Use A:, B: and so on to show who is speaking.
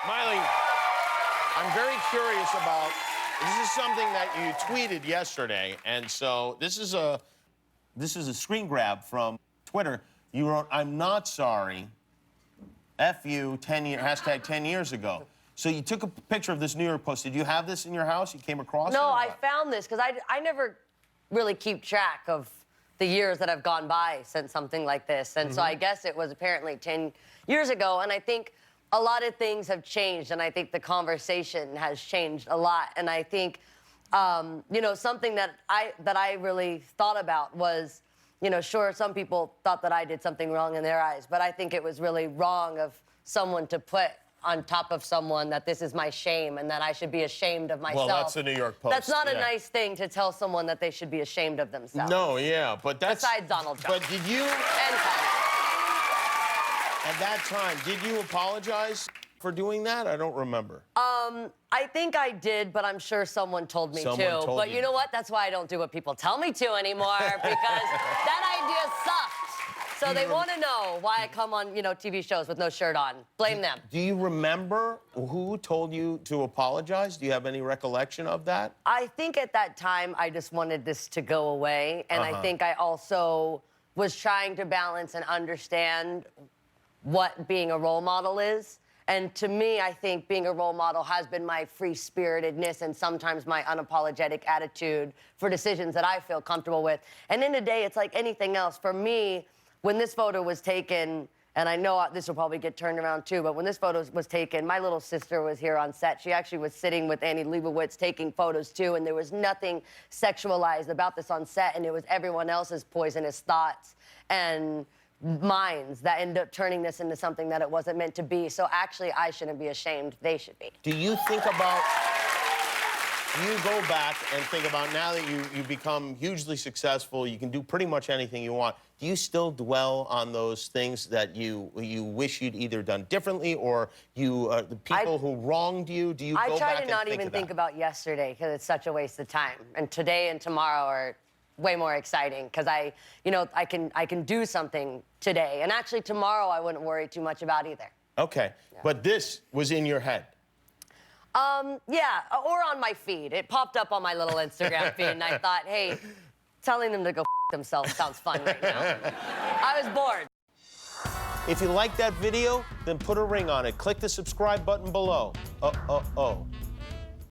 A: Miley, I'm very curious about, this is something that you tweeted yesterday, and so this is a screen grab from Twitter. You wrote, "I'm not sorry, F you, 10 year, hashtag 10 years ago." So you took a picture of this New York Post. Did you have this in your house? You came across it?
B: No, I found this, because I never really keep track of the years that have gone by since something like this. And so I guess it was apparently 10 years ago, and I think a lot of things have changed, and I think the conversation has changed a lot. And I think, you know, something that I really thought about was, you know, sure, some people thought that I did something wrong in their eyes, but I think it was really wrong of someone to put on top of someone that this is my shame and that I should be ashamed of myself.
A: Well, that's the New York Post.
B: That's not a nice thing to tell someone that they should be ashamed of themselves.
A: No, yeah, but that's...
B: Besides Donald Trump.
A: But did you...
B: And Trump.
A: At that time, did you apologize for doing that? I don't remember.
B: I think I did, but I'm sure someone told me to. But you know what? That's why I don't do what people tell me to anymore, because that idea sucked. So they want to know why I come on, you know, TV shows with no shirt on. Blame them.
A: Do you remember who told you to apologize? Do you have any recollection of that?
B: I think at that time, I just wanted this to go away. And I think I also was trying to balance and understand what being a role model is. And to me, I think being a role model has been my free-spiritedness and sometimes my unapologetic attitude for decisions that I feel comfortable with. And in the day, it's like anything else. For me, when this photo was taken, and I know this will probably get turned around too, but when this photo was taken, my little sister was here on set. She actually was sitting with Annie Leibovitz taking photos too, and there was nothing sexualized about this on set, and it was everyone else's poisonous thoughts and minds that end up turning this into something that it wasn't meant to be. So actually, I shouldn't be ashamed. They should be.
A: Do you think about, you go back and think about now that you become hugely successful, you can do pretty much anything you want. Do you still dwell on those things that you wish you'd either done differently, or the people who wronged you? Do you go back and think of that?
B: I try to not even think about yesterday, because it's such a waste of time. And today and tomorrow are way more exciting, because I can do something today. And actually tomorrow I wouldn't worry too much about either.
A: Okay, yeah. But this was in your head?
B: Yeah, or on my feed. It popped up on my little Instagram feed, and I thought, hey, telling them to go themselves sounds fun right now. I was bored.
A: If you like that video, then put a ring on it. Click the subscribe button below.